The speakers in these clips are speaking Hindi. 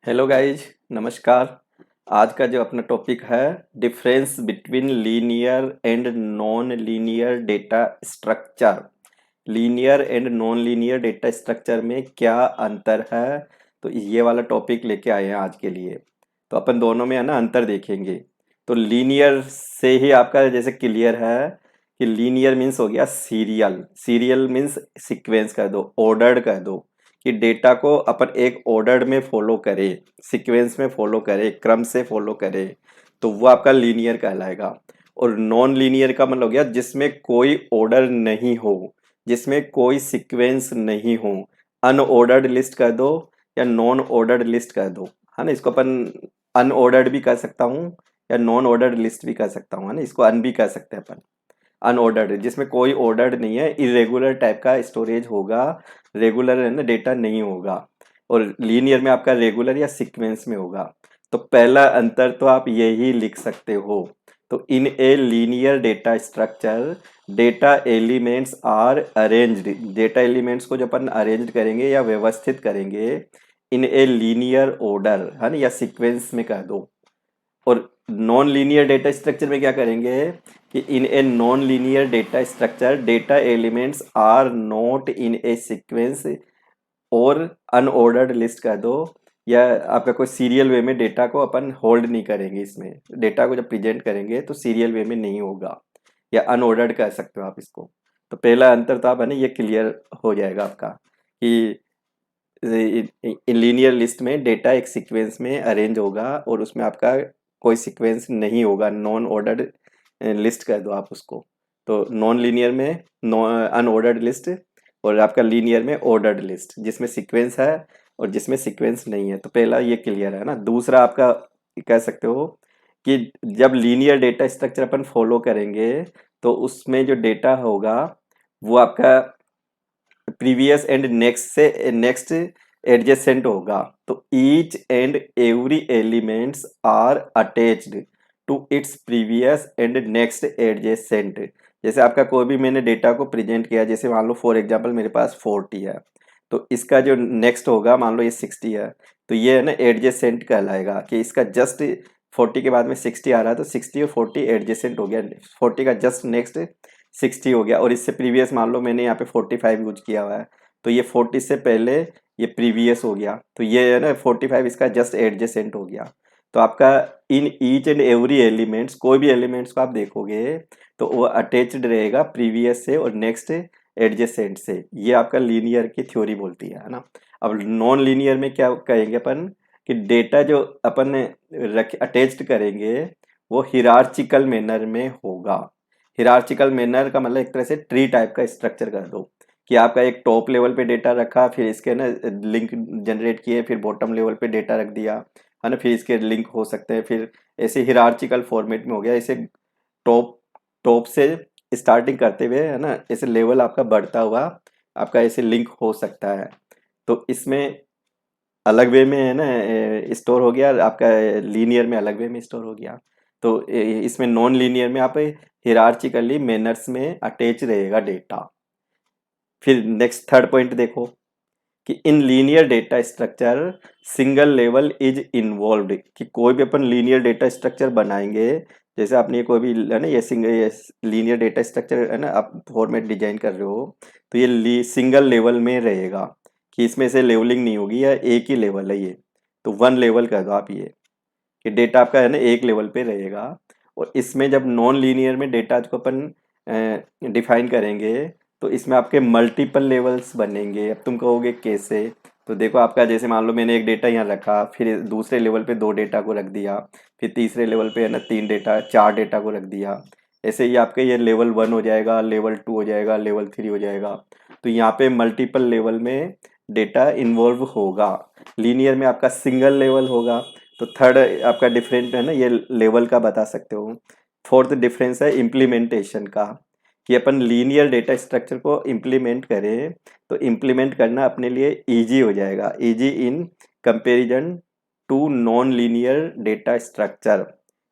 हेलो गाइज, नमस्कार। आज का जो अपना टॉपिक है difference between linear and non linear data structure. Linear and non linear data structure में क्या अंतर है, तो ये वाला टॉपिक लेके आए हैं आज के लिए। तो अपन दोनों में है ना अंतर देखेंगे। तो लीनियर से ही आपका जैसे क्लियर है कि लीनियर मीन्स हो गया सीरियल। सीरियल मीन्स सीक्वेंस कर दो, ऑर्डर्ड कर दो, कि डेटा को अपन एक ऑर्डर में फॉलो करें, सीक्वेंस में फॉलो करें, क्रम से फॉलो करें, तो वो आपका लीनियर कहलाएगा। और नॉन लीनियर का मतलब हो गया जिसमें कोई ऑर्डर नहीं हो, जिसमें कोई सीक्वेंस नहीं हो। अनऑर्डर्ड लिस्ट कर दो या नॉन ऑर्डर्ड लिस्ट कर दो, है ना। इसको अपन अनऑर्डर्ड भी कर सकता हूँ या नॉन ऑर्डर्ड लिस्ट भी कर सकता हूँ, है ना। इसको अन भी कर सकते हैं अपन। अनऑर्डर्ड जिसमें कोई ऑर्डर्ड नहीं है, इरेगुलर टाइप का स्टोरेज होगा, रेगुलर है ना डेटा नहीं होगा। और लीनियर में आपका रेगुलर या सीक्वेंस में होगा। तो पहला अंतर तो आप यही लिख सकते हो। तो in a linear data structure data elements are arranged. Data elements को जो अपन अरेंज करेंगे या व्यवस्थित करेंगे इन ए लीनियर ऑर्डर, है ना, या सीक्वेंस में कह दो। और नॉन लीनियर डेटा स्ट्रक्चर में क्या करेंगे कि in a non linear data structure data elements are not in a sequence और अनऑर्डर्ड लिस्ट कर दो। या आपका कोई सीरियल वे में डेटा को अपन होल्ड नहीं करेंगे, इसमें डेटा को जब प्रेजेंट करेंगे तो सीरियल वे में नहीं होगा, या अनऑर्डर्ड कर सकते हो आप इसको। तो पहला अंतर तो आप है ना ये क्लियर हो जाएगा आपका कि इन लीनियर लिस्ट में डेटा एक सीक्वेंस में अरेंज होगा और उसमें आपका कोई सीक्वेंस नहीं होगा। नॉन ऑर्डर्ड लिस्ट कर दो आप उसको। तो नॉन लीनियर में अनऑर्डर्ड लिस्ट, और आपका लीनियर में ऑर्डर्ड लिस्ट जिसमें सीक्वेंस है और जिसमें सीक्वेंस नहीं है। तो पहला ये क्लियर है ना। दूसरा आपका कह सकते हो कि जब लीनियर डेटा स्ट्रक्चर अपन फॉलो करेंगे तो उसमें जो डेटा होगा वो आपका प्रीवियस एंड नेक्स्ट से नेक्स्ट एडजेसेंट होगा। तो each and every elements are attached to its previous and next adjacent. जैसे आपका कोई भी मैंने डेटा को प्रेजेंट किया, जैसे मान लो फॉर एग्जांपल मेरे पास 40 है, तो इसका जो नेक्स्ट होगा मान लो ये 60 है, तो ये है ना एडजेसेंट कहलाएगा कि इसका जस्ट 40 के बाद में 60 आ रहा है तो 60 और 40 एडजेसेंट हो गया। 40 का जस्ट नेक्स्ट 60 हो गया, और इससे प्रीवियस मान लो मैंने यहाँ पे 45 यूज किया हुआ है, तो ये 40 से पहले ये प्रीवियस हो गया, तो ये है ना 45 इसका जस्ट एडजेसेंट हो गया। तो आपका in each and every elements, कोई भी एलिमेंट्स को आप देखोगे तो वो अटैच्ड रहेगा प्रीवियस से और नेक्स्ट एडजेसेंट से। ये आपका लीनियर की थ्योरी बोलती है ना। अब नॉन लीनियर में क्या कहेंगे अपन कि डेटा जो अपन रख अटैच्ड करेंगे वो हिरार्चिकल मैनर में होगा। हिरार्चिकल मैनर का मतलब एक तरह से ट्री टाइप का स्ट्रक्चर कर दो कि आपका एक टॉप लेवल पे डेटा रखा, फिर इसके ना लिंक जनरेट किए, फिर बॉटम लेवल पे डेटा रख दिया, है ना, फिर इसके लिंक हो सकते हैं, फिर ऐसे हिरार्चिकल फॉर्मेट में हो गया। ऐसे टॉप टॉप से स्टार्टिंग करते हुए है ना ऐसे लेवल आपका बढ़ता हुआ आपका ऐसे लिंक हो सकता है। तो इसमें अलग वे में है ना स्टोर हो गया, आपका लीनियर में अलग वे में स्टोर हो गया। तो इसमें नॉन लीनियर में आप हिरार्चिकली मैनर्स में अटैच रहेगा डेटा। फिर नेक्स्ट थर्ड पॉइंट देखो कि in linear data structure single level is involved. कि कोई भी अपन लीनियर डेटा स्ट्रक्चर बनाएंगे, जैसे आपने कोई भी है ना ये सिंगल लीनियर डेटा स्ट्रक्चर है ना आप फॉर्मेट डिजाइन कर रहे हो, तो ये सिंगल लेवल में रहेगा कि इसमें से लेवलिंग नहीं होगी, या एक ही लेवल है ये। तो वन लेवल कर दो आप ये कि डेटा आपका है ना एक लेवल पे रहेगा। और इसमें जब नॉन लीनियर में डेटा को अपन डिफाइन करेंगे तो इसमें आपके मल्टीपल लेवल्स बनेंगे। अब तुम कहोगे कैसे, तो देखो आपका जैसे मान लो मैंने एक डेटा यहाँ रखा, फिर दूसरे लेवल पे दो डेटा को रख दिया, फिर तीसरे लेवल पे है ना तीन डेटा चार डेटा को रख दिया। ऐसे ही आपके ये लेवल वन हो जाएगा, लेवल टू हो जाएगा, लेवल थ्री हो जाएगा। तो यहाँ पे मल्टीपल लेवल में डेटा इन्वॉल्व होगा। लीनियर में आपका सिंगल लेवल होगा। तो थर्ड आपका डिफरेंट है ना ये लेवल का बता सकते हो। फोर्थ डिफरेंस है इम्प्लीमेंटेशन का, कि अपन लीनियर डेटा स्ट्रक्चर को इम्प्लीमेंट करें तो इम्प्लीमेंट करना अपने लिए इजी हो जाएगा, easy in comparison to non linear data structure.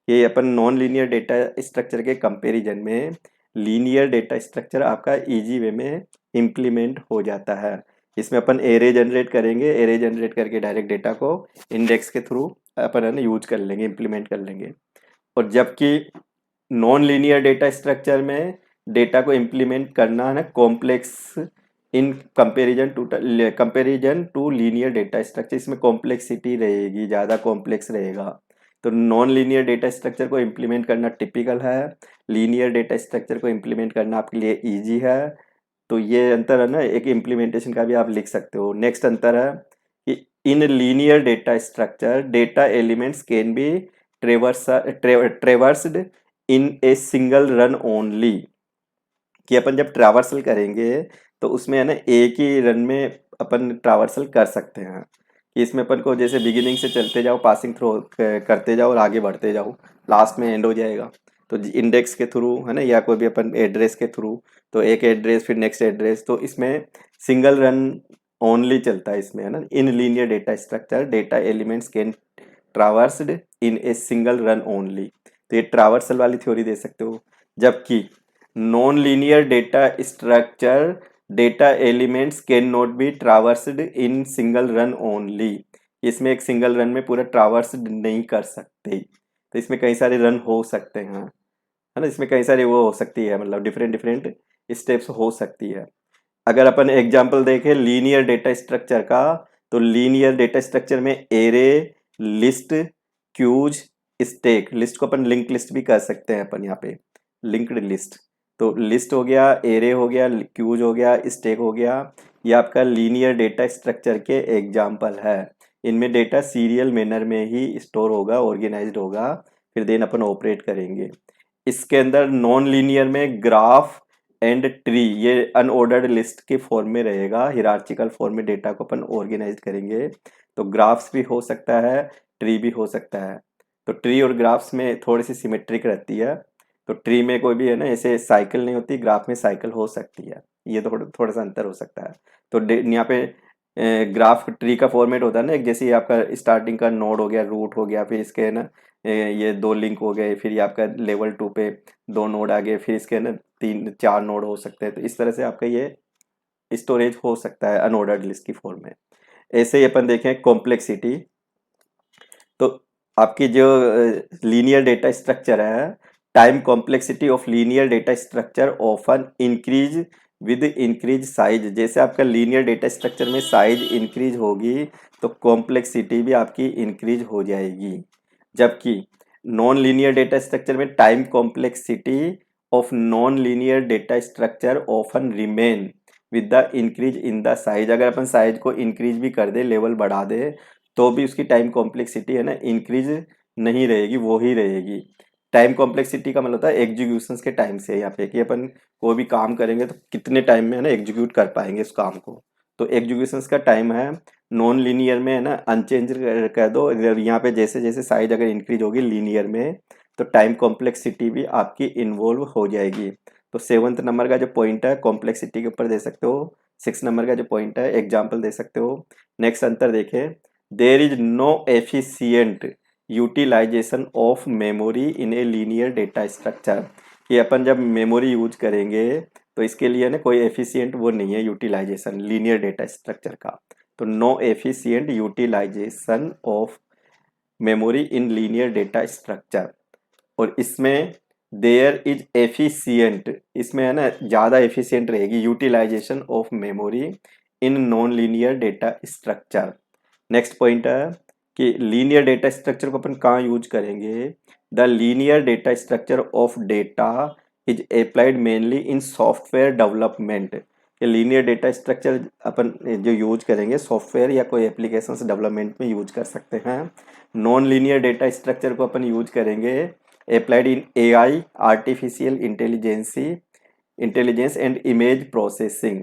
ये अपन नॉन लीनियर डेटा स्ट्रक्चर के कंपैरिजन में लीनियर डेटा स्ट्रक्चर आपका इजी वे में इम्प्लीमेंट हो जाता है। इसमें अपन एरे जनरेट करेंगे, एरे जनरेट करके डायरेक्ट डेटा को इंडेक्स के थ्रू अपन है ना यूज कर लेंगे, इम्प्लीमेंट कर लेंगे। और जबकि नॉन लीनियर डेटा स्ट्रक्चर में डेटा को इम्प्लीमेंट करना है ना complex in comparison to linear data structure, इसमें कॉम्प्लेक्सिटी रहेगी, ज़्यादा कॉम्प्लेक्स रहेगा। तो नॉन लीनियर डेटा स्ट्रक्चर को इम्प्लीमेंट करना टिपिकल है, लीनियर डेटा स्ट्रक्चर को इम्प्लीमेंट करना आपके लिए ईजी है। तो ये अंतर है ना, एक इम्प्लीमेंटेशन का भी आप लिख सकते हो। नेक्स्ट अंतर है कि in linear data structure data elements can be traversed in a single run only, कि अपन जब ट्रैवर्सल करेंगे तो उसमें है ना एक ही रन में अपन ट्रैवर्सल कर सकते हैं, कि इसमें अपन को जैसे बिगिनिंग से चलते जाओ, पासिंग थ्रू करते जाओ और आगे बढ़ते जाओ, लास्ट में एंड हो जाएगा। तो इंडेक्स के थ्रू है ना, या कोई भी अपन एड्रेस के थ्रू, तो एक एड्रेस फिर नेक्स्ट एड्रेस, तो इसमें सिंगल रन ओनली चलता है इसमें है ना। In linear data structure data elements can traversed in a single run only, तो ये ट्रावर्सल वाली थ्योरी दे सकते हो। जबकि non linear data structure data elements can not be traversed in single run only, इसमें एक सिंगल रन में पूरा ट्रावर्स नहीं कर सकते, तो इसमें कई सारे रन हो सकते हैं है ना, इसमें कई सारी वो हो सकती है, मतलब डिफरेंट डिफरेंट स्टेप्स हो सकती है। अगर अपन एग्जांपल देखें लीनियर डेटा स्ट्रक्चर का, तो लीनियर डेटा स्ट्रक्चर में array, list, queues, stack, list को अपन लिंक लिस्ट भी कर सकते हैं अपन यहाँ पे, लिंक्ड लिस्ट। तो लिस्ट हो गया, एरे हो गया, क्यूज हो गया, स्टैक हो गया, ये आपका लीनियर डेटा स्ट्रक्चर के एग्जाम्पल है। इनमें डेटा सीरियल मैनर में ही स्टोर होगा, ऑर्गेनाइज्ड होगा, फिर देन अपन ऑपरेट करेंगे। इसके अंदर नॉन लीनियर में ग्राफ एंड ट्री, ये अनऑर्डर्ड लिस्ट के फॉर्म में रहेगा, हिरार्चिकल फॉर्म में डेटा को अपन ऑर्गेनाइज करेंगे। तो ग्राफ्स भी हो सकता है, ट्री भी हो सकता है। तो ट्री और ग्राफ्स में थोड़ी सी सिमेट्रिक रहती है, तो ट्री में कोई भी है ना ऐसे साइकिल नहीं होती, ग्राफ में साइकिल हो सकती है, ये थोड़ा थोड़ा सा अंतर हो सकता है। तो यहाँ पे ग्राफ ट्री का फॉर्मेट होता है ना, एक जैसे ये आपका स्टार्टिंग का नोड हो गया, रूट हो गया, फिर इसके है ना ये दो लिंक हो गए, फिर ये आपका लेवल 2 पे दो नोड आ गए, फिर इसके ना 3 4 नोड हो सकते हैं। तो इस तरह से आपका ये स्टोरेज हो सकता है अनऑर्डर्ड लिस्ट की फॉर्म में। ऐसे ही अपन देखें कॉम्प्लेक्सिटी, तो आपकी जो लीनियर डेटा स्ट्रक्चर है, time complexity of linear data structure often increase with increase size, जैसे आपका लीनियर डेटा स्ट्रक्चर में साइज इंक्रीज होगी तो कॉम्प्लेक्सिटी भी आपकी इंक्रीज हो जाएगी। जबकि नॉन लीनियर डेटा स्ट्रक्चर में time complexity of non linear data structure often remain with the increase in the size, अगर अपन साइज को इंक्रीज भी कर दे, लेवल बढ़ा दे, तो भी उसकी टाइम कॉम्प्लेक्सिटी है ना इंक्रीज नहीं रहेगी, वो ही रहेगी। टाइम कॉम्प्लेक्सिटी का मतलब होता है एग्जीक्यूशन के टाइम से, यहाँ पे कि अपन कोई भी काम करेंगे तो कितने टाइम में है ना एग्जीक्यूट कर पाएंगे उस काम को, तो एग्जीक्यूशन का टाइम है। नॉन लीनियर में है ना अनचेंज कर दो, यहाँ पे जैसे जैसे साइज अगर इंक्रीज होगी लीनियर में, तो टाइम कॉम्प्लेक्सिटी भी आपकी इन्वॉल्व हो जाएगी। तो 7th नंबर का जो पॉइंट है कॉम्प्लेक्सिटी के ऊपर दे सकते हो, 6 नंबर का जो पॉइंट है एग्जाम्पल दे सकते हो। नेक्स्ट अंतर देखें, there is no efficient utilisation of memory in a linear data structure, कि अपन जब मेमोरी यूज करेंगे तो इसके लिए ना कोई एफिशिएंट वो नहीं है यूटिलाइजेशन लीनियर डेटा स्ट्रक्चर का। तो no efficient utilisation of memory in linear data structure. और इसमें देयर इज एफिशिएंट, इसमें है ना ज़्यादा एफिशिएंट रहेगी utilisation of memory in non linear data structure. Next point है कि लीनियर डेटा स्ट्रक्चर को अपन कहाँ यूज करेंगे, the linear data structure of data is applied mainly in software development, कि लीनियर डेटा स्ट्रक्चर अपन जो यूज करेंगे सॉफ्टवेयर या कोई एप्लीकेशन डेवलपमेंट में यूज कर सकते हैं। नॉन लीनियर डेटा स्ट्रक्चर को अपन यूज करेंगे applied in AI, artificial intelligence and image processing.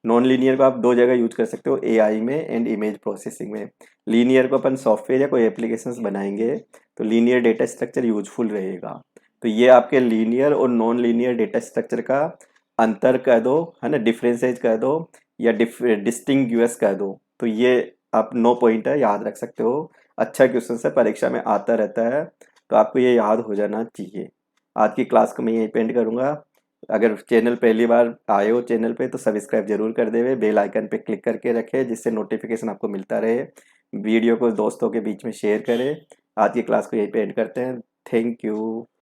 Non linear को आप दो जगह यूज कर सकते हो, एआई में एंड इमेज प्रोसेसिंग में। लीनियर को अपन सॉफ्टवेयर या कोई एप्लीकेशंस बनाएंगे तो लीनियर डेटा स्ट्रक्चर यूजफुल रहेगा। तो ये आपके लीनियर और नॉन लीनियर डेटा स्ट्रक्चर का अंतर कह दो है ना, डिफरेंसेज कह दो या डिस्टिंग्विश कह दो। तो ये आप 9 पॉइंट है, याद रख सकते हो, अच्छा क्वेश्चन है, परीक्षा में आता रहता है, तो आपको ये याद हो जाना चाहिए। आज की क्लास को मैं यहीं पेंड करूँगा। अगर चैनल पहली बार आए हो चैनल पे तो सब्सक्राइब जरूर कर देवे, बेल आइकन पे क्लिक करके रखे जिससे नोटिफिकेशन आपको मिलता रहे। वीडियो को दोस्तों के बीच में शेयर करें। आज की क्लास को यहीं पे एंड करते हैं। Thank you.